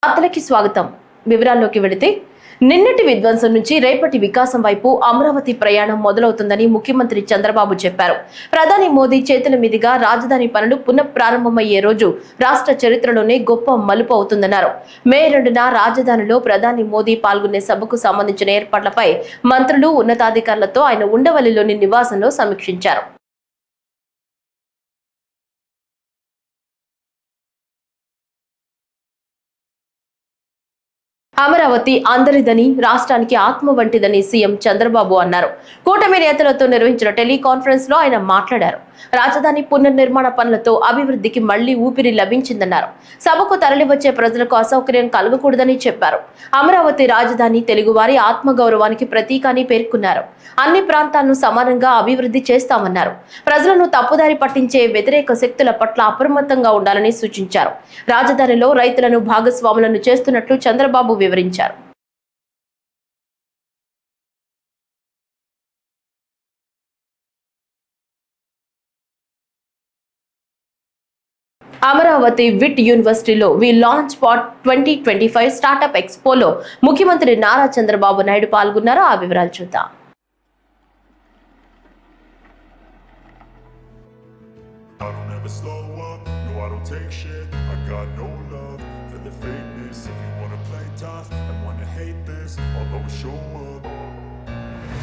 వార్తలకి స్వాగతం. వివరాల్లోకి వెళితే నిన్నటి విధ్వంసం నుంచి రేపటి వికాసం వైపు అమరావతి ప్రయాణం మొదలవుతుందని ముఖ్యమంత్రి చంద్రబాబు చెప్పారు. ప్రధాని మోదీ చేతుల మీదుగా రాజధాని పనులు పునఃప్రారంభమయ్యే రోజు రాష్ట్ర చరిత్రలోనే గొప్ప మలుపు అవుతుందన్నారు. మే 2న రాజధానిలో ప్రధాని మోదీ పాల్గొనే సభకు సంబంధించిన ఏర్పాట్లపై మంత్రులు, ఉన్నతాధికారులతో ఆయన ఉండవల్లిలోని నివాసంలో సమీక్షించారు. అమరావతి అందరిదని, రాష్ట్రానికి ఆత్మ వంటిదని సీఎం చంద్రబాబు అన్నారు. కూటమి నేతలతో నిర్వహించిన టెలికాన్ఫరెన్స్ లో ఆయన మాట్లాడారు. రాజధాని పునర్నిర్మాణ పనులతో అభివృద్ధికి మళ్లీ ఊపిరి లభించిందన్నారు. సభకు తరలివచ్చే ప్రజలకు అసౌకర్యం కలగకూడదని చెప్పారు. అమరావతి రాజధాని తెలుగువారి ఆత్మగౌరవానికి ప్రతీక అని పేర్కొన్నారు. అన్ని ప్రాంతాలను సమానంగా అభివృద్ధి చేస్తామన్నారు. ప్రజలను తప్పుదారి పట్టించే వ్యతిరేక శక్తుల పట్ల అప్రమత్తంగా ఉండాలని సూచించారు. రాజధానిలో రైతులను భాగస్వాములను చేస్తున్నట్లు చంద్రబాబు వివరించారు. అమరావతి విట్ యూనివర్సిటీలో వి లాంచ్ పాట్ 2025 స్టార్టప్ ఎక్స్పోలో ముఖ్యమంత్రి నారా చంద్రబాబు నాయుడు పాల్గొన్నారు. ఆ వివరాలు చూద్దాం.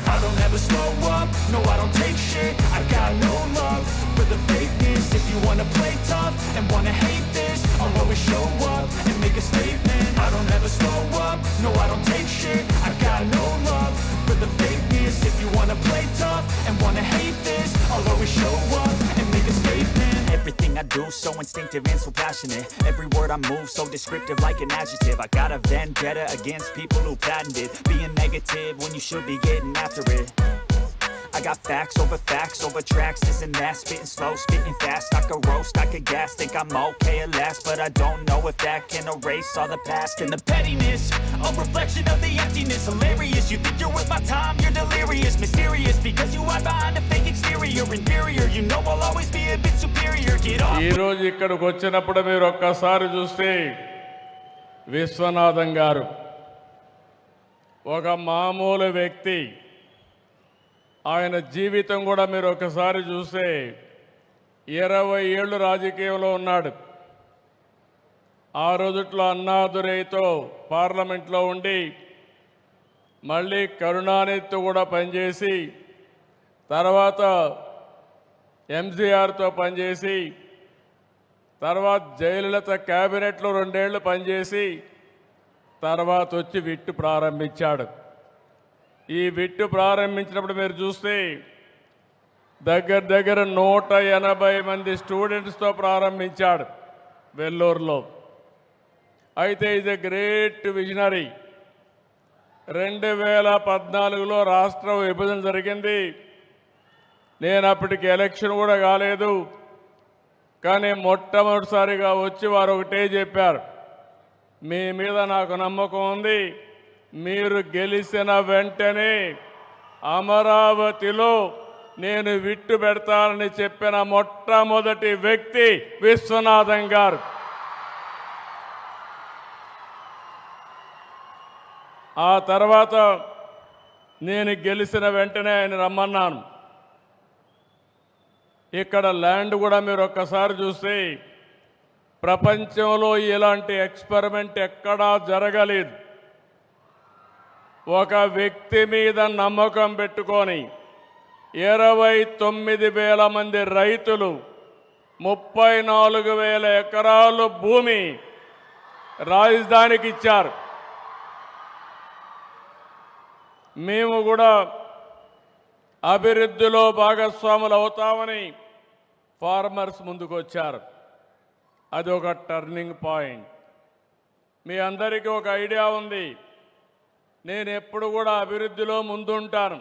I don't ever slow up, no I don't take shit. I got no love for the fakeness. If you wanna play tough and wanna hate this, I'll always show up and make a statement. I don't ever slow up, no I don't take shit. I got no love for the fakeness. If you wanna play tough and wanna hate this, I'll always show up and make a statement. Everything I do so instinctive and so passionate. Every word I move so descriptive like an adjective. I got a vendetta against people who patented being negative when you should be getting after it. I got facts over tracks, this and that. Spitting slow, spitting fast. I could roast, I could gas. Think I'm okay at last, but I don't know if that can erase all the past. And the pettiness, a reflection of the emptiness. Hilarious, you think you're worth my time, you're delirious. Mysterious, because you hide behind a fake exterior. Inferior, you know I'll always be a bit superior. Get off. ఈ రోజు ఇక్కడికి వచ్చినప్పుడు మీరు ఒక్కసారి చూస్తే విశ్వనాథం గారు ఒక మామూలు వ్యక్తి. ఆయన జీవితం కూడా మీరు ఒకసారి చూస్తే 20 ఏళ్ళు రాజకీయంలో ఉన్నాడు. ఆ రోజుట్లో అన్నాదురైతో పార్లమెంట్లో ఉండి మళ్ళీ కరుణానిధితో కూడా పనిచేసి తర్వాత ఎంజీఆర్తో పనిచేసి తర్వాత జయలలిత క్యాబినెట్లో 2 ఏళ్ళు పనిచేసి తర్వాత వచ్చి విట్టు ప్రారంభించాడు. ఈ విట్టు ప్రారంభించినప్పుడు మీరు చూస్తే దగ్గర 180 మంది స్టూడెంట్స్తో ప్రారంభించాడు వెల్లూరులో. అయితే ఇది గ్రేట్ విజనరీ. 2014లో రాష్ట్ర విభజన జరిగింది. నేను అప్పటికి ఎలక్షన్ కూడా కాలేదు. కానీ మొట్టమొదటిసారిగా వచ్చి వారు ఒకటే చెప్పారు, మీ మీద నాకు నమ్మకం ఉంది, మీరు గెలిచిన వెంటనే అమరావతిలో నేను విట్టు పెడతానని చెప్పిన మొట్టమొదటి వ్యక్తి విశ్వనాథం గారు. ఆ తర్వాత నేను గెలిచిన వెంటనే ఆయన రమ్మన్నాను. ఇక్కడ ల్యాండ్ కూడా మీరు ఒక్కసారి చూస్తే ప్రపంచంలో ఇలాంటి ఎక్స్పెరిమెంట్ ఎక్కడా జరగలేదు. ఒక వ్యక్తి మీద నమ్మకం పెట్టుకొని 29,000 మంది రైతులు 34,000 ఎకరాలు భూమి రాజధానికి ఇచ్చారు. మేము కూడా అభివృద్ధిలో భాగస్వాములు అవుతామని ఫార్మర్స్ ముందుకు వచ్చారు. అది ఒక టర్నింగ్ పాయింట్. మీ అందరికీ ఒక ఐడియా ఉంది, నేను ఎప్పుడు కూడా అభివృద్ధిలో ముందుంటాను.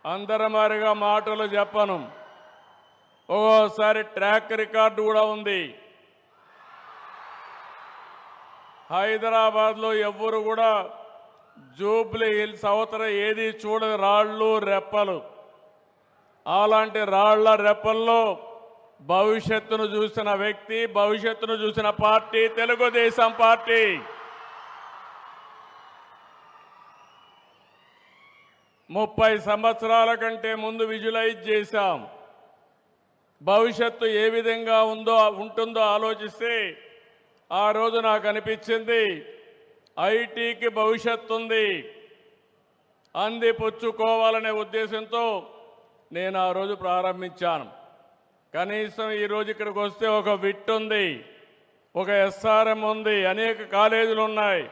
అందరమారిగా మాటలు చెప్పను. ఒక్కోసారి ట్రాక్ రికార్డు కూడా ఉంది. హైదరాబాద్లో ఎవ్వరు కూడా జూబ్లీ హిల్స్ అవతల ఏది చూడని రాళ్ళు రెప్పలు. అలాంటి రాళ్ల రెప్పల్లో భవిష్యత్తును చూసిన వ్యక్తి, భవిష్యత్తును చూసిన పార్టీ తెలుగుదేశం పార్టీ. 30 సంవత్సరాల కంటే ముందు విజువలైజ్ చేశాం. భవిష్యత్తు ఏ విధంగా ఉంటుందో ఆలోచిస్తే ఆ రోజు నాకు అనిపించింది ఐటీకి భవిష్యత్తు ఉంది, అందిపుచ్చుకోవాలనే ఉద్దేశంతో నేను ఆ రోజు ప్రారంభించాను. కనీసం ఈరోజు ఇక్కడికి వస్తే ఒక విట్ ఉంది, ఒక ఎస్ఆర్ఎం ఉంది, అనేక కాలేజీలు ఉన్నాయి.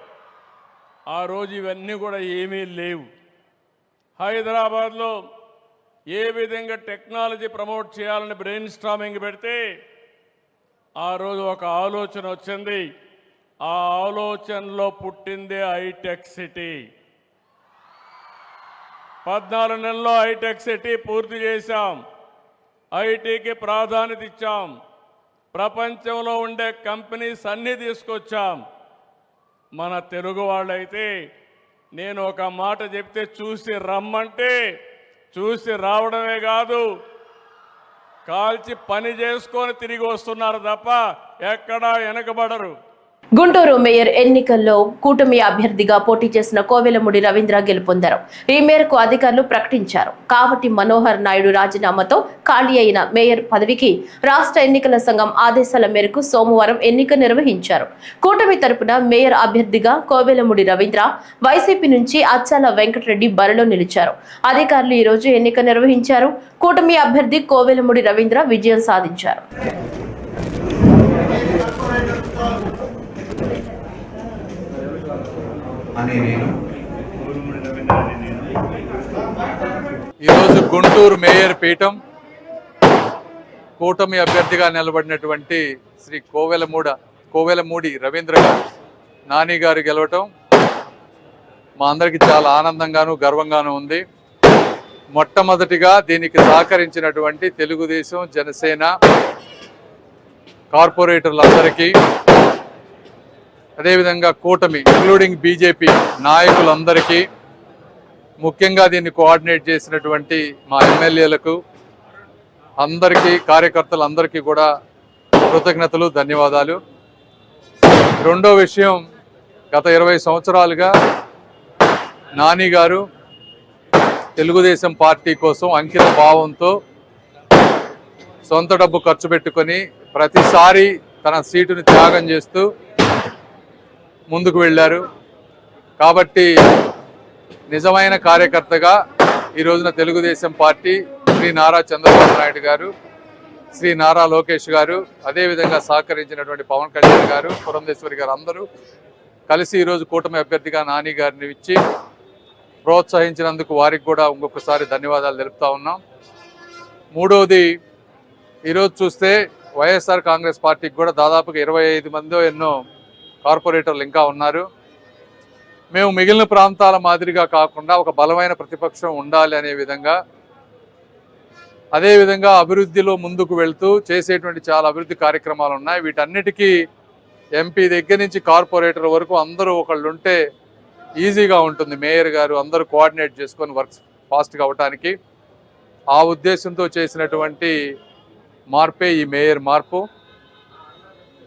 ఆ రోజు ఇవన్నీ కూడా ఏమీ లేవు. హైదరాబాద్లో ఏ విధంగా టెక్నాలజీ ప్రమోట్ చేయాలని బ్రెయిన్ స్టార్మింగ్ పెడితే ఆ రోజు ఒక ఆలోచన వచ్చింది. ఆ ఆలోచనలో పుట్టిందే హైటెక్ సిటీ. 14 నెలల్లో హైటెక్ సిటీ పూర్తి చేశాం. ఐటీకి ప్రాధాన్యత ఇచ్చాం. ప్రపంచంలో ఉండే కంపెనీస్ అన్నీ తీసుకొచ్చాం. మన తెలుగు వాళ్ళైతే నేను ఒక మాట చెప్తే చూసి రమ్మంటే చూసి రావడమే కాదు, కాల్చి పని చేసుకొని తిరిగి వస్తున్నారు తప్ప ఎక్కడా వెనకబడరు. గుంటూరు మేయర్ ఎన్నికల్లో కూటమి అభ్యర్థిగా పోటీ చేసిన కోవెలమూడి రవీంద్ర గెలుపొందారు. ఈ మేరకు అధికారులు ప్రకటించారు. కాబట్టి మనోహర్ నాయుడు రాజీనామాతో ఖాళీ అయిన మేయర్ పదవికి రాష్ట్ర ఎన్నికల సంఘం ఆదేశాల మేరకు సోమవారం ఎన్నిక నిర్వహించారు. కూటమి తరపున మేయర్ అభ్యర్థిగా కోవెలమూడి రవీంద్ర, వైసీపీ నుంచి అచ్చాల వెంకటరెడ్డి బరిలో నిలిచారు. అధికారులు ఈ రోజు ఎన్నిక నిర్వహించారు. కూటమి అభ్యర్థి కోవెలమూడి రవీంద్ర విజయం సాధించారు. ఈరోజు గుంటూరు మేయర్ పీఠం కూటమి అభ్యర్థిగా నిలబడినటువంటి శ్రీ కోవెలమూడి రవీంద్ర గారు, నాని గారు గెలవటం మా అందరికీ చాలా ఆనందంగాను గర్వంగాను ఉంది. మొట్టమొదటిగా దీనికి సహకరించినటువంటి తెలుగుదేశం, జనసేన కార్పొరేటర్లందరికీ, అదేవిధంగా కూటమి ఇంక్లూడింగ్ బీజేపీ నాయకులందరికీ, ముఖ్యంగా దీన్ని కోఆర్డినేట్ చేసినటువంటి మా ఎమ్మెల్యేలకు అందరికీ, కార్యకర్తలందరికీ కూడా కృతజ్ఞతలు, ధన్యవాదాలు. రెండో విషయం, గత 20 సంవత్సరాలుగా నాని గారు తెలుగుదేశం పార్టీ కోసం అంకిత భావంతో సొంత డబ్బు ఖర్చు పెట్టుకొని ప్రతిసారి తన సీటుని త్యాగం చేస్తూ ముందుకు వెళ్ళారు. కాబట్టి నిజమైన కార్యకర్తగా ఈ రోజున తెలుగుదేశం పార్టీ, శ్రీ నారా చంద్రబాబు నాయుడు గారు, శ్రీ నారా లోకేష్ గారు, అదేవిధంగా సహకరించినటువంటి పవన్ కళ్యాణ్ గారు, పురంధేశ్వరి గారు అందరూ కలిసి ఈరోజు కూటమి అభ్యర్థిగా నాని గారిని ఇచ్చి ప్రోత్సహించినందుకు వారికి కూడా ఇంకొకసారి ధన్యవాదాలు తెలుపుతా ఉన్నాం. మూడవది, ఈరోజు చూస్తే వైఎస్ఆర్ కాంగ్రెస్ పార్టీకి కూడా దాదాపుగా 25 మందో ఎన్నో కార్పొరేటర్లు ఇంకా ఉన్నారు. మేము మిగిలిన ప్రాంతాల మాదిరిగా కాకుండా ఒక బలమైన ప్రతిపక్షం ఉండాలి అనే విధంగా, అదేవిధంగా అభివృద్ధిలో ముందుకు వెళ్తూ చేసేటువంటి చాలా అభివృద్ధి కార్యక్రమాలు ఉన్నాయి. వీటన్నిటికీ ఎంపీ దగ్గర నుంచి కార్పొరేటర్ వరకు అందరూ ఒకళ్ళు ఉంటే ఈజీగా ఉంటుంది. మేయర్ గారు అందరూ కోఆర్డినేట్ చేసుకొని వర్క్స్ ఫాస్ట్గా అవటానికి ఆ ఉద్దేశంతో చేసినటువంటి మార్పే ఈ మేయర్ మార్పు.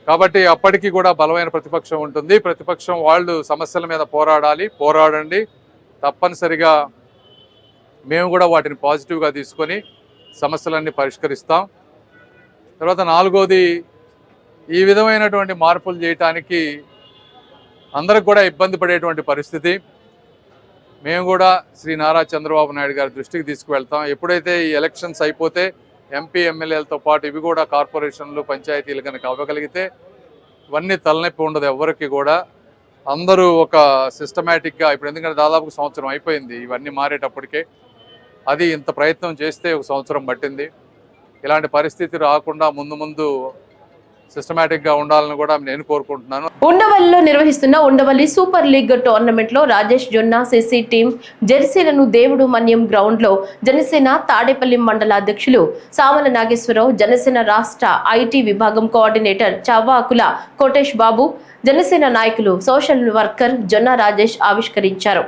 కాబట్టి అప్పటికి కూడా బలమైన ప్రతిపక్షం ఉంటుంది. ప్రతిపక్షం వాళ్ళు సమస్యల మీద పోరాడండి. తప్పనిసరిగా మేము కూడా వాటిని పాజిటివ్గా తీసుకొని సమస్యలన్నీ పరిష్కరిస్తాం. తర్వాత నాలుగోది, ఈ విధమైనటువంటి మార్పులు చేయటానికి అందరికి కూడా ఇబ్బంది పడేటువంటి పరిస్థితి. మేము కూడా శ్రీ నారా చంద్రబాబు నాయుడు గారి దృష్టికి తీసుకువెళ్తాం. ఎప్పుడైతే ఈ ఎలక్షన్స్ అయిపోతే ఎంపీ ఎమ్మెల్యేలతో పాటు ఇవి కూడా కార్పొరేషన్లు, పంచాయతీలు కనుక అవ్వగలిగితే ఇవన్నీ తలనొప్పి ఉండదు ఎవరికి కూడా. అందరూ ఒక సిస్టమేటిక్గా, ఇప్పుడు ఎందుకంటే దాదాపు సంవత్సరం అయిపోయింది ఇవన్నీ మారేటప్పటికే, అది ఇంత ప్రయత్నం చేస్తే 1 సంవత్సరం పట్టింది. ఇలాంటి పరిస్థితి రాకుండా ముందు సిస్టమేటిక్ గా ఉండాలని కూడా నేను కోరుకుంటున్నాను. ఉండవల్లిలో నిర్వహిస్తున్న ఉండవల్లి సూపర్ లీగ్ టోర్నమెంట్ లో రాజేష్ జొన్నా సిసి టీం జెర్సీలను దేవుడు మన్యం గ్రౌండ్ లో జనసేన తాడేపల్లి మండల అధ్యక్షులు సామల నాగేశ్వరరావు, జనసేన రాష్ట్ర ఐటీ విభాగం కోఆర్డినేటర్ చవ్వాకుల కోటేష్ బాబు, జనసేన నాయకులు సోషల్ వర్కర్ జొన్న రాజేష్ ఆవిష్కరించారు.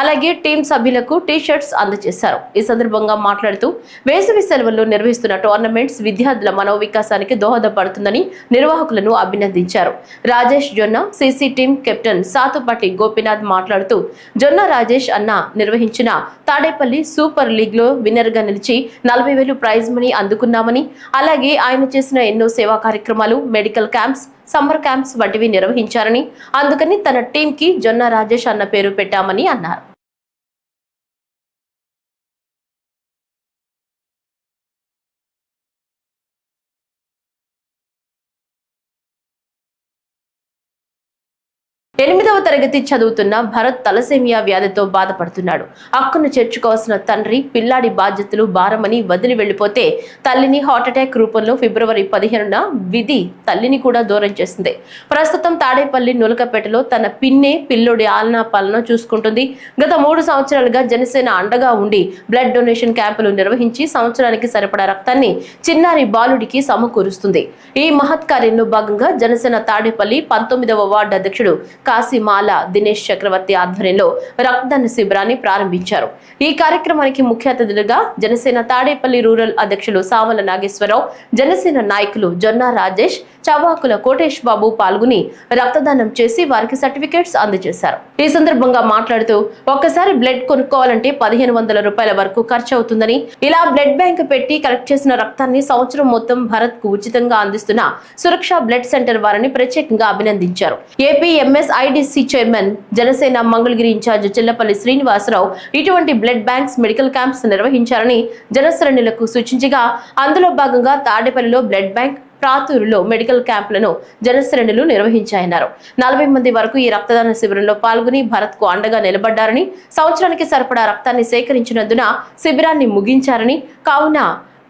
అలాగే టీం సభ్యులకు టీ షర్ట్స్ అందజేశారు. ఈ సందర్భంగా మాట్లాడుతూ వేసవి సెలవుల్లో నిర్వహిస్తున్న టోర్నమెంట్స్ విద్యార్థుల మనోవికాసానికి దోహదపడుతుందని నిర్వాహకులను అభినందించారు. రాజేష్ జొన్న CC team captain Sathupati Gopinath మాట్లాడుతూ జొన్న రాజేష్ అన్న నిర్వహించిన తాడేపల్లి సూపర్ లీగ్ లో విన్నర్ గా నిలిచి 40,000 ప్రైజ్ మనీ అందుకున్నామని, అలాగే ఆయన చేసిన ఎన్నో సేవా కార్యక్రమాలు, మెడికల్ క్యాంప్స్, సమ్మర్ క్యాంప్స్ వంటివి నిర్వహించారని, అందుకని తన టీం కి జొన్న రాజేష్ అన్న పేరు పెట్టామని అన్నారు. ఎనిమిదవ తరగతి చదువుతున్న భరత్ తలసేమియా వ్యాధితో బాధపడుతున్నాడు. హక్కును చేర్చుకోవాల్సిన తండ్రి పిల్లాడి బాధ్యతలు భారమని వదిలి వెళ్లిపోతే తల్లిని హార్ట్అటాక్ రూపంలో ఫిబ్రవరి 15న విధి తల్లిని కూడా దూరం చేసింది. ప్రస్తుతం తాడేపల్లి నులకపేటలో తన పిన్నే పిల్లోడి ఆలనా పాలన చూసుకుంటుంది. గత 3 సంవత్సరాలుగా జనసేన అండగా ఉండి బ్లడ్ డొనేషన్ క్యాంపులు నిర్వహించి సంవత్సరానికి సరిపడా రక్తాన్ని చిన్నారి బాలుడికి సమకూరుస్తుంది. ఈ మహత్ కార్యంలో భాగంగా జనసేన తాడేపల్లి 19వ వార్డు అధ్యక్షుడు కాశీమాల దినేష్ చక్రవర్తి ఆధ్వర్యంలో రక్తదాన శిబిరాన్ని ప్రారంభించారు. ఈ కార్యక్రమానికి ముఖ్య అతిథులుగా జనసేన తాడేపల్లి రూరల్ అధ్యక్షులు సామల నాగేశ్వరరావు, జనసేన నాయకులు జొన్న రాజేష్, చవాకుల కోటేష్ బాబు పాల్గొని రక్తదానం చేసి వారికి సర్టిఫికేట్స్ అందజేశారు. ఈ సందర్భంగా మాట్లాడుతూ ఒక్కసారి బ్లడ్ కొనుక్కోవాలంటే 1,500 రూపాయల వరకు ఖర్చు అవుతుందని, ఇలా బ్లడ్ బ్యాంక్ పెట్టి కలెక్ట్ చేసిన రక్తాన్ని సంవత్సరం మొత్తం భరత్ కు ఉచితంగా అందిస్తున్న సురక్ష బ్లడ్ సెంటర్ వారిని ప్రత్యేకంగా అభినందించారు. AP MSIDC chairman, Janasena Mangalagiri incharge Chillapalli Srinivasarao ఇటువంటి బ్లడ్ బ్యాంక్స్, మెడికల్ క్యాంప్స్ నిర్వహించారని జనశ్రేణులకు సూచించగా, అందులో భాగంగా తాడేపల్లిలో బ్లడ్ బ్యాంక్, ప్రాతూరులో మెడికల్ క్యాంపులను జనశ్రేణులు నిర్వహించాయన్నారు. 40 మంది వరకు ఈ రక్తదాన శిబిరంలో పాల్గొని భరత్ కు అండగా నిలబడ్డారని, సంవత్సరానికి సరిపడా రక్తాన్ని సేకరించినందున శిబిరాన్ని ముగించారని, కావున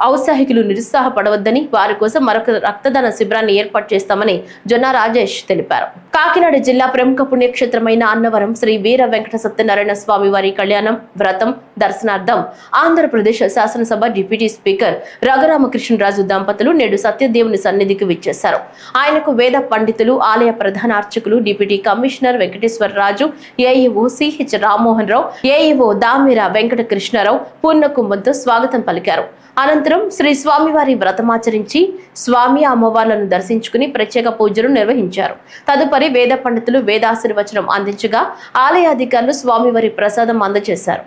ఔత్సాహికులు నిరుత్సాహపడవద్దని, వారి కోసం మరొక రక్తదాన శిబిరాన్ని ఏర్పాటు చేస్తామని జొన్న రాజేష్ తెలిపారు. కాకినాడ జిల్లా ప్రముఖ పుణ్యక్షేత్రమైన అన్నవరం శ్రీ వీర వెంకట సత్యనారాయణ స్వామి వారి కళ్యాణం, వ్రతం, దర్శనార్థం ఆంధ్రప్రదేశ్ శాసనసభ డిప్యూటీ స్పీకర్ రఘురామకృష్ణరాజు దంపతులు నేడు సత్యదేవుని సన్నిధికి విచ్చేశారు. ఆయనకు వేద పండితులు, ఆలయ ప్రధాన అర్చకులు, deputy commissioner Venkateswararaju, AEO CH Rammohan Rao, AEO Damira Venkata Krishnarao పూర్ణకుంభంతో స్వాగతం పలికారు. అనంతరం శ్రీ స్వామివారి వ్రతమాచరించి స్వామి అమ్మవార్లను దర్శించుకుని ప్రత్యేక పూజలు నిర్వహించారు. తదుపరి వేద పండితులు వేదాశీర్వచనం అందించగా ఆలయ అధికారులు స్వామివారి ప్రసాదం అందజేశారు.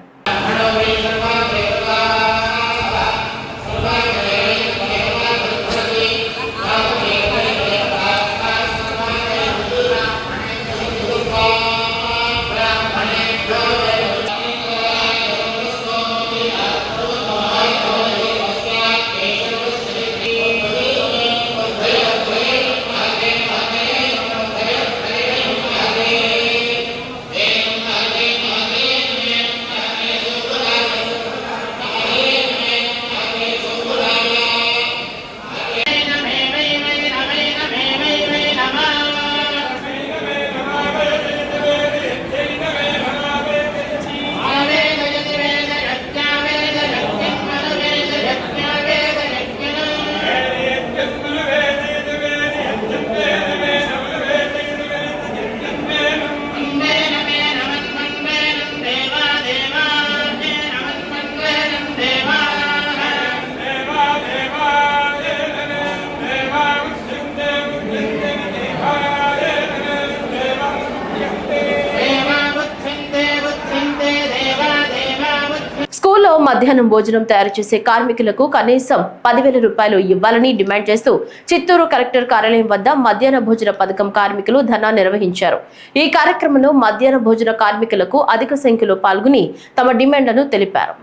స్కూల్లో మధ్యాహ్నం భోజనం తయారు చేసే కార్మికులకు కనీసం 10,000 రూపాయలు ఇవ్వాలని డిమాండ్ చేస్తూ చిత్తూరు కలెక్టర్ కార్యాలయం వద్ద మధ్యాహ్న భోజన పథకం కార్మికులు ధర్నా నిర్వహించారు. ఈ కార్యక్రమంలో మధ్యాహ్న భోజన కార్మికులకు అధిక సంఖ్యలో పాల్గొని తమ డిమాండ్లను తెలిపారు.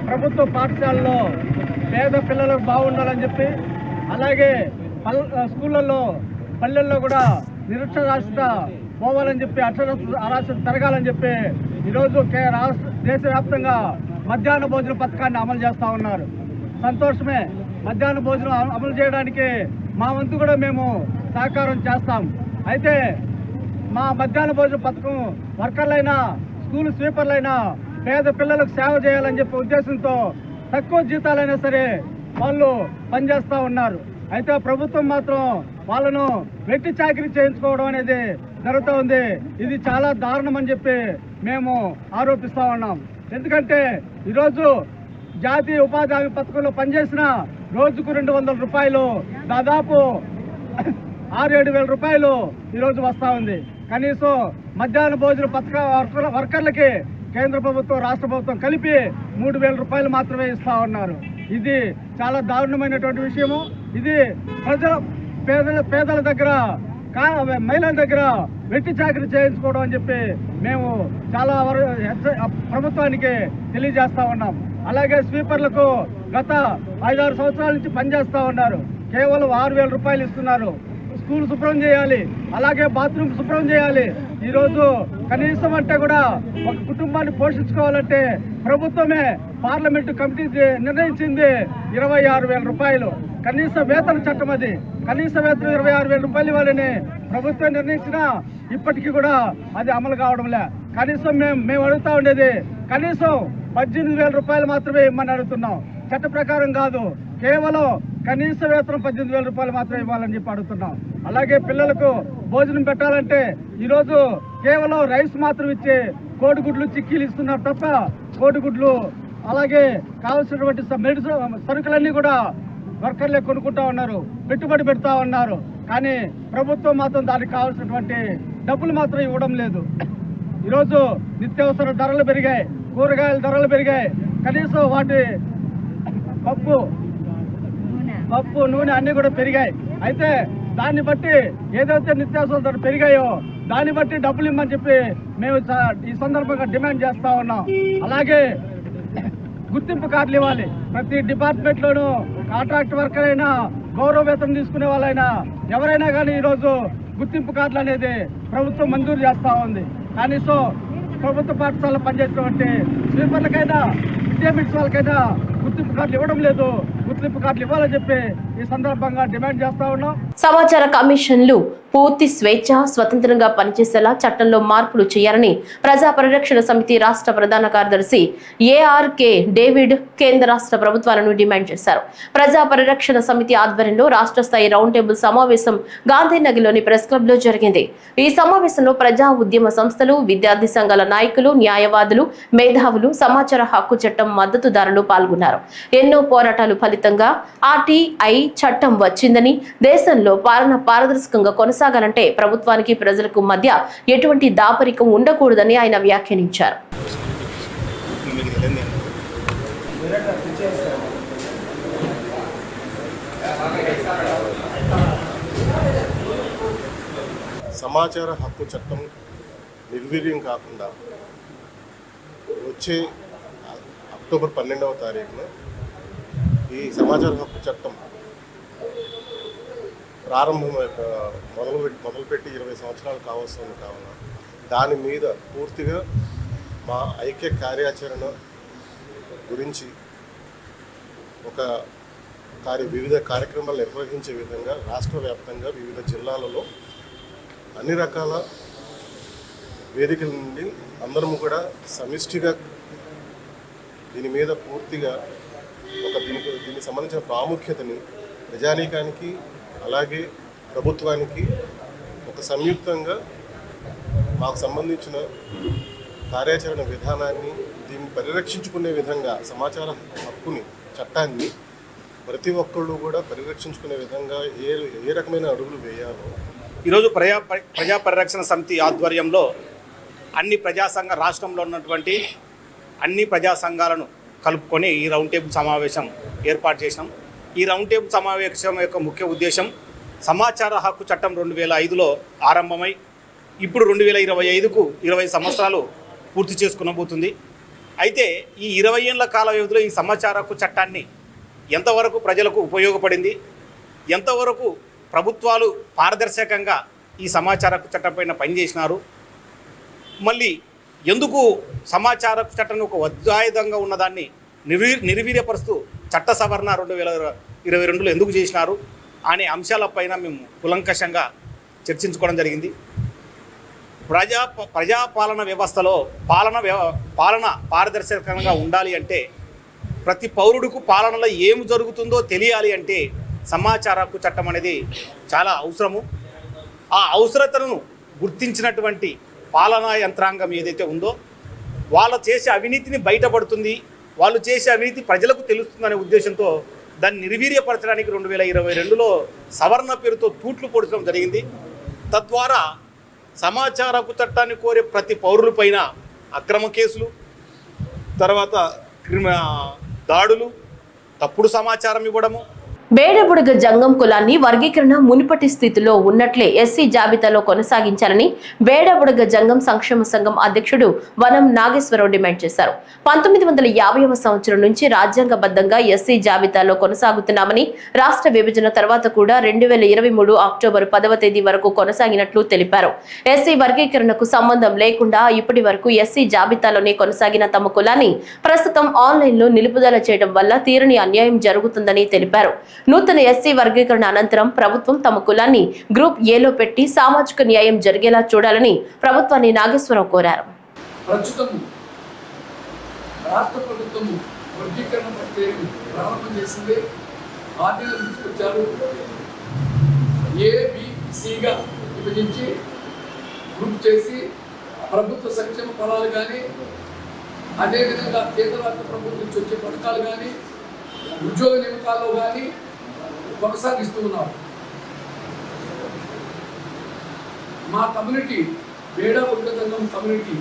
ప్రభుత్వ పాఠశాలలో పేద పిల్లలకు బాగుండాలని చెప్పి, అలాగే స్కూళ్ళల్లో, పల్లెల్లో కూడా నిరక్షరాస్యత పోవాలని చెప్పి, అరాస్యత తరగాలని చెప్పి ఈరోజు దేశవ్యాప్తంగా మధ్యాహ్న భోజన పథకాన్ని అమలు చేస్తూ ఉన్నారు. సంతోషమే. మధ్యాహ్న భోజనం అమలు చేయడానికి మా వంతు కూడా మేము సహకారం చేస్తాం. అయితే మా మధ్యాహ్న భోజన పథకం వర్కర్లైనా, స్కూల్ స్వీపర్లైనా పేద పిల్లలకు సేవ చేయాలని చెప్పే ఉద్దేశంతో తక్కువ జీతాలైనా సరే వాళ్ళు పనిచేస్తూ ఉన్నారు. అయితే ప్రభుత్వం మాత్రం వాళ్ళను వెట్టి చాకిరీ చేయించుకోవడం అనేది జరుగుతూ ఉంది. ఇది చాలా దారుణం అని చెప్పి మేము ఆరోపిస్తూ ఉన్నాం. ఎందుకంటే ఈరోజు జాతీయ ఉపాధి హామీ పథకంలో పనిచేసిన రోజుకు 200 రూపాయలు, దాదాపు 6-7 వేల రూపాయలు ఈరోజు వస్తూ ఉంది. కనీసం మధ్యాహ్న భోజన పథక వర్కర్లకి కేంద్ర ప్రభుత్వం రాష్ట్ర ప్రభుత్వం కలిపి 3,000 రూపాయలు మాత్రమే ఇస్తూ ఉన్నారు. ఇది చాలా దారుణమైనటువంటి విషయము. ఇది పేదల దగ్గర మహిళల దగ్గర వెట్టి చాకరీ చేయించుకోవడం అని చెప్పి మేము చాలా ప్రభుత్వానికి తెలియజేస్తా ఉన్నాం. అలాగే స్వీపర్లకు గత 5-6 సంవత్సరాల నుంచి పనిచేస్తూ ఉన్నారు. కేవలం 6,000 రూపాయలు ఇస్తున్నారు. స్కూల్ శుభ్రం చేయాలి, అలాగే బాత్రూమ్ శుభ్రం చేయాలి. ఈరోజు కనీసం అంటే కూడా ఒక కుటుంబాన్ని పోషించుకోవాలంటే ప్రభుత్వమే పార్లమెంటు కమిటీ నిర్ణయించింది 26,000 రూపాయలు. కనీస వేతన చట్టం అది. కనీస వేతనం 26,000 రూపాయలు ఇవ్వాలని ప్రభుత్వం నిర్ణయించినా ఇప్పటికీ కూడా అది అమలు కావడంలే. కనీసం మేము అడుగుతా ఉండేది కనీసం 18,000 రూపాయలు మాత్రమే ఇవ్వమని అడుగుతున్నాం. చట్ట ప్రకారం కాదు, కేవలం కనీస వేతనం 18,000 రూపాయలు మాత్రమే ఇవ్వాలని చెప్పి అడుగుతున్నాం. అలాగే పిల్లలకు భోజనం పెట్టాలంటే ఈరోజు కేవలం రైస్ మాత్రం ఇచ్చి కోడిగుడ్లు చిక్కీలు ఇస్తున్నారు తప్ప కోడిగుడ్లు అలాగే కావాల్సినటువంటి సరుకులన్నీ కూడా వర్కర్లే కొనుక్కుంటా ఉన్నారు, పెట్టుబడి పెడతా ఉన్నారు. కానీ ప్రభుత్వం మాత్రం దానికి కావాల్సినటువంటి డబ్బులు మాత్రం ఇవ్వడం లేదు. ఈరోజు నిత్యావసర ధరలు పెరిగాయి, కూరగాయల ధరలు పెరిగాయి. కనీసం వాటి పప్పు నూనె అన్నీ కూడా పెరిగాయి. అయితే దాన్ని బట్టి ఏదైతే నిత్యావసర ధరలు పెరిగాయో దాన్ని బట్టి డబ్బులు ఇమ్మని చెప్పి మేము ఈ సందర్భంగా డిమాండ్ చేస్తా ఉన్నాం. అలాగే గుర్తింపు కార్డులు ఇవ్వాలి. ప్రతి డిపార్ట్మెంట్లోనూ కాంట్రాక్ట్ వర్కర్ అయినా, గౌరవ వేతనం తీసుకునే వాళ్ళైనా ఎవరైనా కానీ ఈరోజు గుర్తింపు కార్డులు అనేది ప్రభుత్వం మంజూరు చేస్తూ ఉంది. కనీసం ప్రభుత్వ పాఠశాలలో పనిచేసేటువంటి స్వీపర్లకైనా, విద్యామిట్స్ వాళ్ళకైనా గుర్తింపు కార్డులు ఇవ్వడం లేదు. గుర్తింపు కార్డులు ఇవ్వాలని చెప్పి ఈ సందర్భంగా డిమాండ్ చేస్తా ఉన్నాం. సమాచార కమిషన్లు పూర్తి స్వేచ్ఛ, స్వతంత్రంగా పనిచేసేలా చట్టంలో మార్పులు చేయాలని ప్రజా పరిరక్షణ సమితి రాష్ట్ర ప్రధాన కార్యదర్శి ఏఆర్కే డేవిడ్ కేంద్ర రాష్ట్ర ప్రభుత్వాలను డిమాండ్ చేశారు. ప్రజా పరిరక్షణ సమితి ఆధ్వర్యంలో రాష్ట్ర స్థాయి రౌండ్ టేబుల్ సమావేశం గాంధీనగర్లోని ప్రెస్ క్లబ్ లో జరిగింది. ఈ సమావేశంలో ప్రజా ఉద్యమ సంస్థలు, విద్యార్థి సంఘాల నాయకులు, న్యాయవాదులు, మేధావులు, సమాచార హక్కు చట్టం మద్దతుదారులు పాల్గొన్నారు. ఎన్నో పోరాటాలు ఫలితంగా ఆర్టీఐ చట్టం వచ్చిందని, దేశంలో పాలన పారదర్శకంగా కొనసాగాలంటే ప్రభుత్వానికి ప్రజలకు మధ్య ఎటువంటి దాపరికం ఉండకూడదని ఆయన వ్యాఖ్యానించారు. సమాచార హక్కు చట్టం నిర్వీర్యం కాకుండా వచ్చే అక్టోబర్ 12వ తారీఖున ఈ సమాచార హక్కు చట్టం ప్రారంభం మొదలుపెట్టి 20 సంవత్సరాలు కావస్తుంది. కావున దాని మీద పూర్తిగా మా ఐక్య కార్యాచరణ గురించి వివిధ కార్యక్రమాలు నిర్వహించే విధంగా రాష్ట్ర వ్యాప్తంగా వివిధ జిల్లాలలో అన్ని రకాల వేదికల నుండి అందరము కూడా సమిష్టిగా దీని మీద పూర్తిగా దీనికి సంబంధించిన ప్రాముఖ్యతని ప్రజానీకానికి అలాగే ప్రభుత్వానికి ఒక సంయుక్తంగా మాకు సంబంధించిన కార్యాచరణ విధానాన్ని దీన్ని పరిరక్షించుకునే విధంగా సమాచార హక్కుని చట్టాన్ని ప్రతి ఒక్కళ్ళు కూడా పరిరక్షించుకునే విధంగా ఏ రకమైన అడుగులు వేయాలో ఈరోజు ప్రజా పరిరక్షణ సమితి ఆధ్వర్యంలో అన్ని ప్రజాసంఘ రాష్ట్రంలో ఉన్నటువంటి అన్ని ప్రజా సంఘాలను కలుపుకొని ఈ రౌండ్ టేబుల్ సమావేశం ఏర్పాటు చేశాం. ఈ రౌండ్ టేబుల్ సమావేశం యొక్క ముఖ్య ఉద్దేశం సమాచార హక్కు చట్టం 2005లో ఆరంభమై ఇప్పుడు 2025కు 20 సంవత్సరాలు పూర్తి చేసుకునబోతుంది. అయితే ఈ 20 ఏళ్ల కాల వ్యవధిలో ఈ సమాచార హక్కు చట్టాన్ని ఎంతవరకు ప్రజలకు ఉపయోగపడింది, ఎంతవరకు ప్రభుత్వాలు పారదర్శకంగా ఈ సమాచార హక్కు చట్టం పైన పనిచేసినారు, మళ్ళీ ఎందుకు సమాచార హక్కు చట్టం ఒక వజ్రాయుధంగా ఉన్నదాన్ని నిర్వీర్యపరుస్తూ చట్ట సవరణ 2022లో ఎందుకు చేసినారు అనే అంశాలపైన మేము కులంకషంగా చర్చించుకోవడం జరిగింది. ప్రజాపాలన వ్యవస్థలో పాలన పారదర్శకంగా ఉండాలి అంటే, ప్రతి పౌరుడికి పాలనలో ఏమి జరుగుతుందో తెలియాలి అంటే సమాచార హక్కు చట్టం అనేది చాలా అవసరము. ఆ అవసరతను గుర్తించినటువంటి పాలనా యంత్రాంగం ఏదైతే ఉందో వాళ్ళు చేసే అవినీతిని బయటపడుతుంది, వాళ్ళు చేసే అవినీతి ప్రజలకు తెలుస్తుందనే ఉద్దేశంతో దాన్ని నిర్వీర్యపరచడానికి 2022లో సవరణ పేరుతో తూట్లు పొడచడం జరిగింది. తద్వారా సమాచార హక్కు చట్టాన్ని కోరే ప్రతి పౌరులపైన అక్రమ కేసులు, తర్వాత దాడులు, తప్పుడు సమాచారం ఇవ్వడము. బేడబుడగ జంగం కులాన్ని వర్గీకరణ మునుపటి స్థితిలో ఉన్నట్లే ఎస్సీ జాబితాలో కొనసాగించాలని బేడబుడగ జంగం సంక్షేమ సంఘం అధ్యక్షుడు వనం నాగేశ్వరరావు డిమాండ్ చేశారు. 1950వ సంవత్సరం నుంచి రాజ్యాంగబద్ధంగా ఎస్సీ జాబితాలో కొనసాగుతున్నామని, రాష్ట్ర విభజన తర్వాత కూడా 2023 అక్టోబర్ 10వ తేదీ వరకు కొనసాగినట్లు తెలిపారు. ఎస్సీ వర్గీకరణకు సంబంధం లేకుండా ఇప్పటి వరకు ఎస్సీ జాబితాలోనే కొనసాగిన తమ కులాన్ని ప్రస్తుతం ఆన్లైన్లో నిలుపుదల చేయడం వల్ల తీరని అన్యాయం జరుగుతుందని తెలిపారు. నూతన ఎస్సీ వర్గీకరణ అనంతరం ప్రభుత్వం తమ కులాన్ని గ్రూప్ ఏలో పెట్టి సామాజిక న్యాయం జరిగేలా చూడాలని ప్రభుత్వాన్ని నాగేశ్వరరావు కోరారు. ప్రస్తుతం రాష్ట్ర ప్రభుత్వం వర్గీకరణ ప్రక్రియను ప్రారంభం చేసింది. ఆర్డినెన్స్ తీసుకొచ్చారు. ఏబిసిగా విభజించి గ్రూప్ చేసి ప్రభుత్వ సంక్షేమ ఫలాలు కానీ, అదేవిధంగా కేంద్ర రాష్ట్ర ప్రభుత్వం నుంచి వచ్చే పథకాలు కానీ, ఉద్యోగ నియామకాల్లో కానీ కొనసాగిస్తూ ఉన్నారు. మా కమ్యూనిటీ బేడబుడగ జంగం కమ్యూనిటీ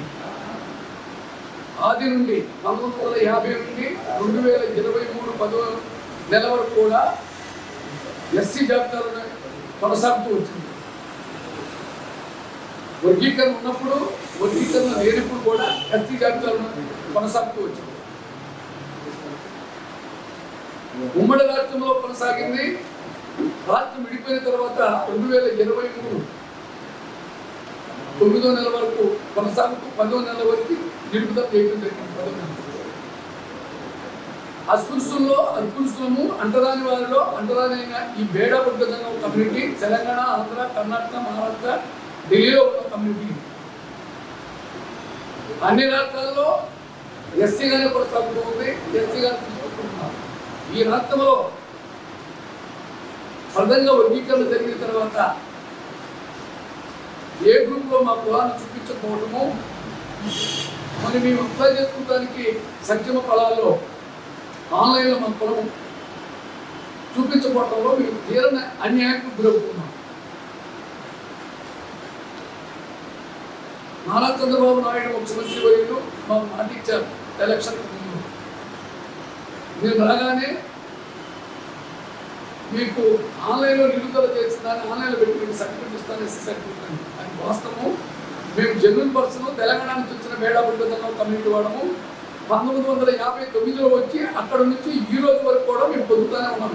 ఆది నుండి 1950 నుండి 2023 10వ నెల వరకు కూడా ఎస్సీ జాబితాలో కొనసాగుతూ వచ్చింది. వర్గీకరణ ఉన్నప్పుడు, వర్గీకరణ లేనప్పుడు కూడా ఎస్సీ జాబితాలో కొనసాగుతూ వచ్చింది. ఉమ్మడి రాష్ట్రంలో కొనసాగింది. రాష్ట్రం విడిపోయిన తర్వాత 2023 9వ నెల వరకు కొనసాగుతూ 10వ నెల వరకు నిలుపుదల చేయడం జరిగింది. 10వ నెల అస్పృశ్యుల్లో అస్పృశ్యులము, అంటరాని వారిలో అంటరానైన ఈ బేడబుడగ జంగం కమ్యూనిటీ తెలంగాణ, ఆంధ్ర, కర్ణాటక, మహారాష్ట్ర, ఢిల్లీలో ఉన్న కమ్యూనిటీ అన్ని రాష్ట్రాల్లో ఎస్సీగానే కొనసాగుతూ ఉంది. ఎస్సీగానే తీసుకుంటున్నారు. ఈ రాష్ట్రంలో ప్రధానంగా వర్గీకరణ జరిగిన తర్వాత ఏ గ్రూప్లో మా కులాన్ని చూపించకపోవటము, మరి మేము అప్లై చేసుకోవడానికి సంక్షేమ ఫలాల్లో ఆన్లైన్లో మా కులం చూపించకపోవటంలో మేము తీరని అన్యాయానికి గురవుతున్నాం. నారా చంద్రబాబు నాయుడు ముఖ్యమంత్రి వర్యులు మాకు మాట ఇచ్చారు ఎలక్షన్ ముందు, మీరు రాగానే మీకు ఆన్లైన్లో నిలుపుదల చేస్తున్నాను, ఆన్లైన్లో పెట్టి మీకు సర్టిఫికేట్ ఇస్తాను, ఎస్సీ సర్టిఫికేట్ అని. అది వాస్తవము. మేము జెన్యూన్ పర్సన్ తెలంగాణ నుంచి వచ్చిన బేడబుడగ జంగం కమ్యూనిటీ వాడము. 1959లో వచ్చి అక్కడ నుంచి ఈ రోజు వరకు కూడా మేము పొందుతూనే ఉన్నాం.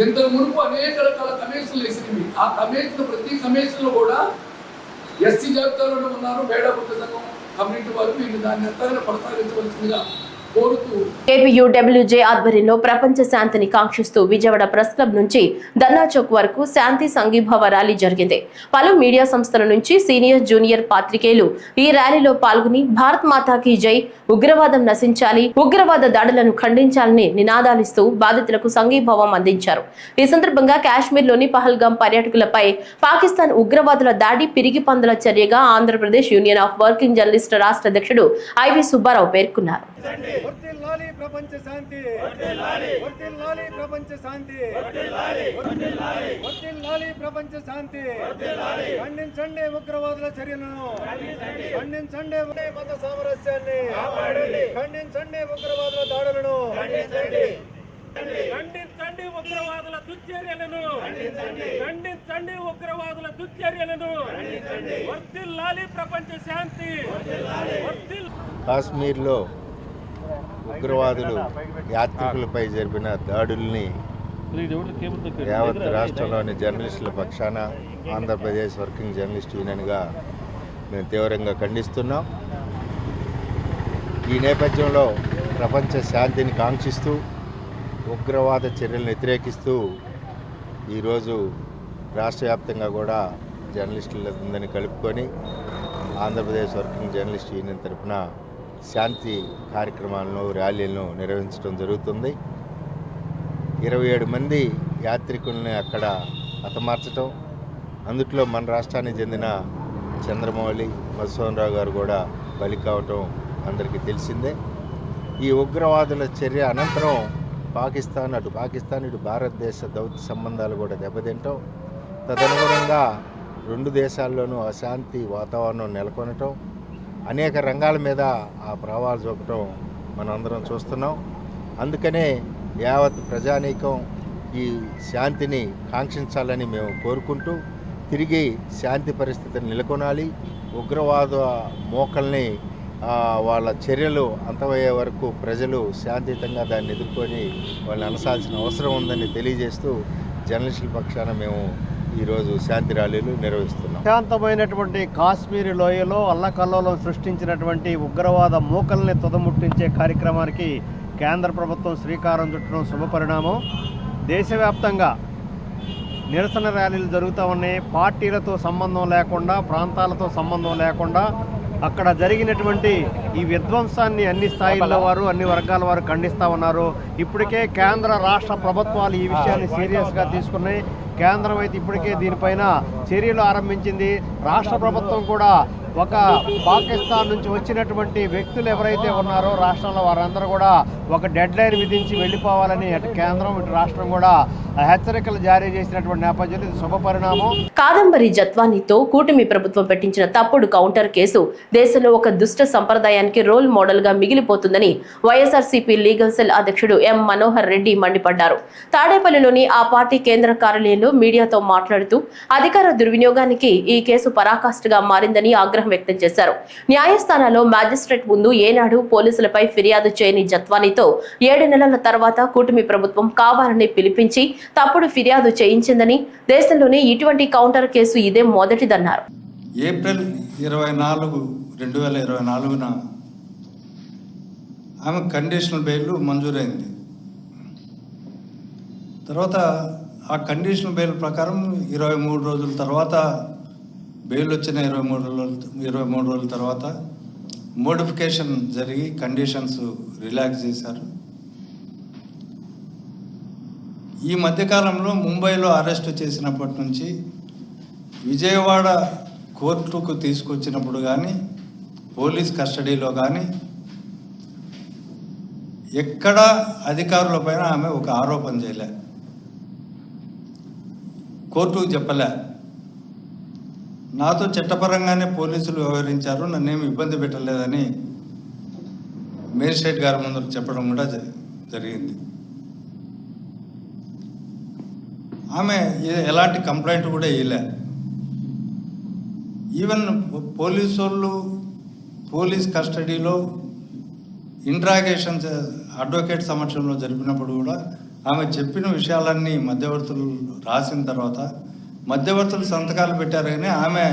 ఇంతకు మునుపు అనేక రకాల కమిషన్లు వేసినవి. ఆ కమిషన్ ప్రతి కమిషన్లో కూడా ఎస్సీ జాబితాలోనే ఉన్నారు బేడబుడగ జంగం కమ్యూనిటీ వారు. మీరు దాన్ని ఎంతగానో కొనసాగించవలసిందిగా కోరుతూ ఏపీయూడబ్ల్యూజే ఆధ్వర్యంలో ప్రపంచ శాంతిని కాంక్షిస్తూ విజయవాడ ప్రెస్ క్లబ్ నుంచి ధర్నా చౌక్ వరకు శాంతి సంఘీభావ ర్యాలీ జరిగింది. పలు మీడియా సంస్థల నుంచి సీనియర్, జూనియర్ పాత్రికేయులు ఈ ర్యాలీలో పాల్గొని భారత్ మాతాకి జై, ఉగ్రవాదం నశించాలి, ఉగ్రవాద దాడులను ఖండించాలని నినాదాలిస్తూ బాధితులకు సంఘీభావం అందించారు. ఈ సందర్భంగా కాశ్మీర్లోని పహల్గాం పర్యాటకులపై పాకిస్తాన్ ఉగ్రవాదుల దాడి పిరిగి పందుల చర్యగా Andhra Pradesh union of working journalist రాష్ట్ర అధ్యక్షుడు ఐవి సుబ్బారావు పేర్కొన్నారు. వర్ధిల్లాలి ప్రపంచ శాంతి, వర్ధిల్లాలి ప్రపంచ శాంతి, వర్ధిల్లాలి ప్రపంచ శాంతి. ఖండించండి ఉగ్రవాదుల చర్యలను, ఖండించండి మత సామరస్యాన్ని, ఖండించండి ఉగ్రవాదుల దాడులను, ఖండించండి ఉగ్రవాదుల దుశ్చర్యలను, ఖండించండి ఉగ్రవాదుల దుశ్చర్యలను. వర్ధిల్లాలి ప్రపంచ శాంతి. కాశ్మీర్లో ఉగ్రవాదులు యాత్రికులపై జరిపిన దాడుల్ని యావత్ రాష్ట్రంలోని జర్నలిస్టుల పక్షాన ఆంధ్రప్రదేశ్ వర్కింగ్ జర్నలిస్ట్ యూనియన్గా మేము తీవ్రంగా ఖండిస్తున్నాం. ఈ నేపథ్యంలో ప్రపంచ శాంతిని కాంక్షిస్తూ ఉగ్రవాద చర్యలను వ్యతిరేకిస్తూ ఈరోజు రాష్ట్ర వ్యాప్తంగా కూడా జర్నలిస్టులందరినీ కలుపుకొని ఆంధ్రప్రదేశ్ వర్కింగ్ జర్నలిస్ట్ యూనియన్ తరఫున శాంతి కార్యక్రమాలను, ర్యాలీలను నిర్వహించడం జరుగుతుంది. 27 మంది యాత్రికుల్ని అక్కడ హతమార్చడం, అందుట్లో మన రాష్ట్రానికి చెందిన చంద్రమౌళి మధుసూదన్ రావు గారు కూడా బలి కావటం అందరికీ తెలిసిందే. ఈ ఉగ్రవాదుల చర్య అనంతరం పాకిస్తాన్ ఇటు భారతదేశ దౌత్య సంబంధాలు కూడా దెబ్బతింటాం, తదనుగుణంగా రెండు దేశాల్లోనూ అశాంతి వాతావరణం నెలకొనటం, అనేక రంగాల మీద ఆ ప్రభావాలు చూపటం మనం అందరం చూస్తున్నాం. అందుకనే యావత్ ప్రజానీకం ఈ శాంతిని కాంక్షించాలని మేము కోరుకుంటూ తిరిగి శాంతి పరిస్థితిని నెలకొనాలి. ఉగ్రవాద మోకల్ని వాళ్ళ చర్యలు అంతమయ్యే వరకు ప్రజలు శాంతియుతంగా దాన్ని ఎదుర్కొని వాళ్ళని అనసాల్సిన అవసరం ఉందని తెలియజేస్తూ జర్నలిస్టుల పక్షాన మేము ఈరోజు శాంతి ర్యాలీలు నిర్వహిస్తున్నాం. శాంతమైనటువంటి కాశ్మీర్ లోయలో అల్లకల్లోలం సృష్టించినటువంటి ఉగ్రవాద మూకల్ని తుదముట్టించే కార్యక్రమానికి కేంద్ర ప్రభుత్వం శ్రీకారం చుట్టడం శుభపరిణామం. దేశవ్యాప్తంగా నిరసన ర్యాలీలు జరుగుతూ ఉన్నాయి. పార్టీలతో సంబంధం లేకుండా, ప్రాంతాలతో సంబంధం లేకుండా అక్కడ జరిగినటువంటి ఈ విధ్వంసాన్ని అన్ని స్థాయిల్లో వారు, అన్ని వర్గాల వారు ఖండిస్తూ ఉన్నారు. ఇప్పటికే కేంద్ర రాష్ట్ర ప్రభుత్వాలు ఈ విషయాన్ని సీరియస్గా తీసుకున్నాయి. కేంద్రం అయితే ఇప్పటికే దీనిపైన చర్యలు ఆరంభించింది. రాష్ట్ర ప్రభుత్వం కూడా ఒక పాకిస్తాన్ నుంచి వచ్చినటువంటి వ్యక్తులు ఎవరైతే ఉన్నారో రాష్ట్రంలో వారందరూ కూడా ఒక డెడ్ లైన్ విధించి వెళ్ళిపోవాలని అటు కేంద్రం ఇటు రాష్ట్రం కూడా హెచ్చరికలు జారీ చేసినటువంటి నేపథ్యంలో ఇది శుభపరిణామం. కాదంబరి జత్వానీతో కూటమి ప్రభుత్వం పెట్టించిన తప్పుడు కౌంటర్ కేసు దేశంలో ఒక దుష్ట సంప్రదాయానికి రోల్ మోడల్ గా మిగిలిపోతుందని వైఎస్ఆర్సీపీ లీగల్ సెల్ అధ్యక్షుడు ఎం మనోహర్ రెడ్డి మండిపడ్డారు. తాడేపల్లిలోని ఆ పార్టీ కేంద్ర కార్యాలయంలో మీడియాతో మాట్లాడుతూ అధికార దుర్వినియోగానికి ఈ కేసు పరాకాష్ఠగా మారిందని ఆగ్రహం వ్యక్తం చేశారు. న్యాయస్థానాల్లో మ్యాజిస్ట్రేట్ ముందు ఏనాడు పోలీసులపై ఫిర్యాదు చేయని జత్వానీతో 7 నెలల తర్వాత కూటమి ప్రభుత్వం కావాలని పిలిపించి తప్పుడు ఫిర్యాదు చేయించిందని, దేశంలోనే ఇటువంటి కౌంటర్ కేసు ఇదే మొదటిదన్నారు. ఏప్రిల్ 24, 2024న ఆమె కండిషనల్ బెయిల్ మంజూరైంది. తర్వాత ఆ కండిషనల్ బెయిల్ ప్రకారం 23 రోజుల తర్వాత బెయిల్ వచ్చిన 23 రోజుల తర్వాత మోడిఫికేషన్ జరిగి కండిషన్స్ రిలాక్స్ చేశారు. ఈ మధ్యకాలంలో ముంబైలో అరెస్టు చేసినప్పటి నుంచి విజయవాడ కోర్టుకు తీసుకొచ్చినప్పుడు కానీ, పోలీస్ కస్టడీలో కానీ ఎక్కడా అధికారుల పైన ఆమె ఒక ఆరోపణ చేయలే, కోర్టుకు చెప్పలే. నాతో చట్టపరంగానే పోలీసులు వ్యవహరించారు, నన్నేమి ఇబ్బంది పెట్టలేదని మేజిస్ట్రేట్ గారి ముందు చెప్పడం కూడా జరిగింది. ఆమె ఎలాంటి కంప్లైంట్ కూడా ఇవ్వలే. ఈవెన్ పోలీసు వాళ్ళు పోలీస్ కస్టడీలో ఇంట్రాగేషన్స్ అడ్వకేట్ సమక్షంలో జరిపినప్పుడు కూడా ఆమె చెప్పిన విషయాలన్నీ మధ్యవర్తులు రాసిన తర్వాత మధ్యవర్తులు సంతకాలు పెట్టారు, కానీ ఆమె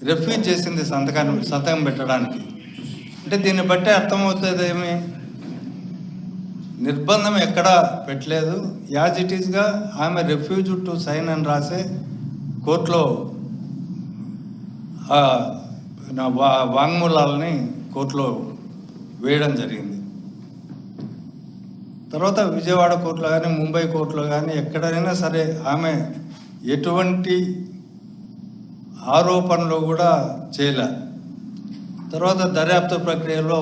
రిఫ్యూజ్ చేసింది సంతకం పెట్టడానికి. అంటే దీన్ని బట్టి అర్థమవుతుంది ఏమి, నిర్బంధం ఎక్కడా పెట్టలేదు. యాజ్ ఇట్ ఈస్గా ఆమె రిఫ్యూజ్ టు సైన్ అని రాసే కోర్టులో వాంగ్మూలాలని కోర్టులో వేయడం జరిగింది. తర్వాత విజయవాడ కోర్టులో కానీ, ముంబై కోర్టులో కానీ ఎక్కడైనా సరే ఆమె ఎటువంటి ఆరోపణలు కూడా చేయలే. తర్వాత దర్యాప్తు ప్రక్రియలో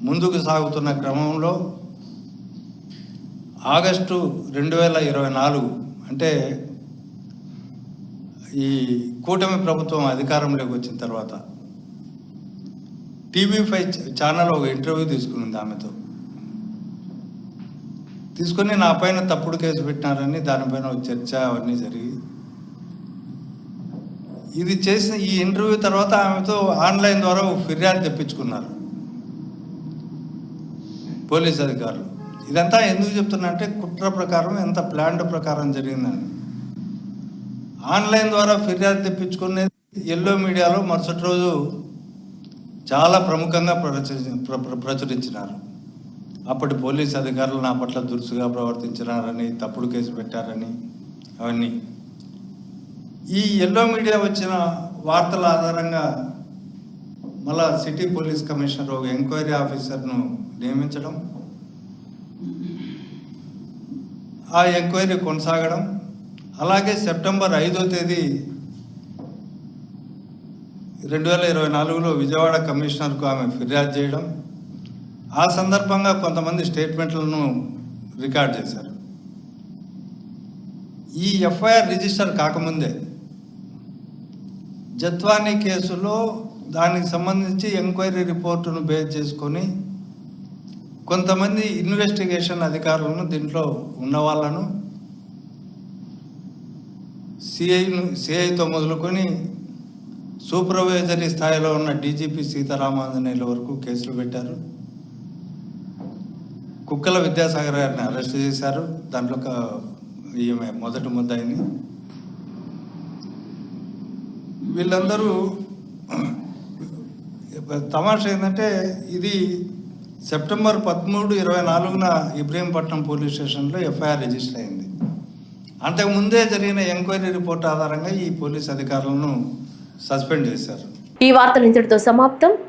ముందుకు సాగుతున్న క్రమంలో ఆగస్టు 2024 అంటే ఈ కూటమి ప్రభుత్వం అధికారంలోకి వచ్చిన తర్వాత TV5 ఛానల్ ఒక ఇంటర్వ్యూ తీసుకునింది ఆమెతో. తీసుకొని నా పైన తప్పుడు కేసు పెట్టినారని దానిపైన ఒక చర్చ అవన్నీ జరిగి, ఇది చేసిన ఈ ఇంటర్వ్యూ తర్వాత ఆమెతో ఆన్లైన్ ద్వారా ఒక ఫిర్యాదు తెప్పించుకున్నారు పోలీస్ అధికారులు. ఇదంతా ఎందుకు చెప్తున్నా అంటే కుట్ర ప్రకారం, ఎంత ప్లాన్డ్ ప్రకారం జరిగిందని. ఆన్లైన్ ద్వారా ఫిర్యాదు తెప్పించుకునేది ఎల్లో మీడియాలో మరుసటి రోజు చాలా ప్రముఖంగా ప్రచురించినారు. అప్పటి పోలీస్ అధికారులు నా పట్ల దురుసుగా ప్రవర్తించినారని, తప్పుడు కేసు పెట్టారని అవన్నీ. ఈ ఎల్లో మీడియా వచ్చిన వార్తల ఆధారంగా మళ్ళా సిటీ పోలీస్ కమిషనర్ ఒక ఎంక్వైరీ ఆఫీసర్ను నియమించడం, ఆ ఎంక్వైరీ కొనసాగడం, అలాగే సెప్టెంబర్ 5వ తేదీ 2024లో విజయవాడ కమిషనర్కు ఆమె ఫిర్యాదు చేయడం, ఆ సందర్భంగా కొంతమంది స్టేట్మెంట్లను రికార్డ్ చేశారు. ఈ ఎఫ్ఐఆర్ రిజిస్టర్ కాకముందే జత్వానీ కేసులో దానికి సంబంధించి ఎంక్వైరీ రిపోర్టును బేస్ చేసుకొని కొంతమంది ఇన్వెస్టిగేషన్ అధికారులను, దీంట్లో ఉన్న వాళ్ళను సిఐతో మొదలుకొని సూపర్వైజరీ స్థాయిలో ఉన్న డీజీపీ సీతారామాంజనేయుల వరకు కేసులు పెట్టారు. కుక్కల విద్యాసాగర్ గారిని అరెస్ట్ చేశారు. దాంట్లో ఈమె మొదటి ముద్దాయిని. వీళ్ళందరూ తమాషా ఏంటంటే ఇది సెప్టెంబర్ 13, 24న ఇబ్రహీంపట్నం పోలీస్ స్టేషన్లో ఎఫ్ఐఆర్ రిజిస్టర్ అయింది. అంతకుముందే జరిగిన ఎంక్వైరీ రిపోర్ట్ ఆధారంగా ఈ పోలీస్ అధికారులను సస్పెండ్ చేశారు. ఈ వార్తలు ఇంతటితో సమాప్తం.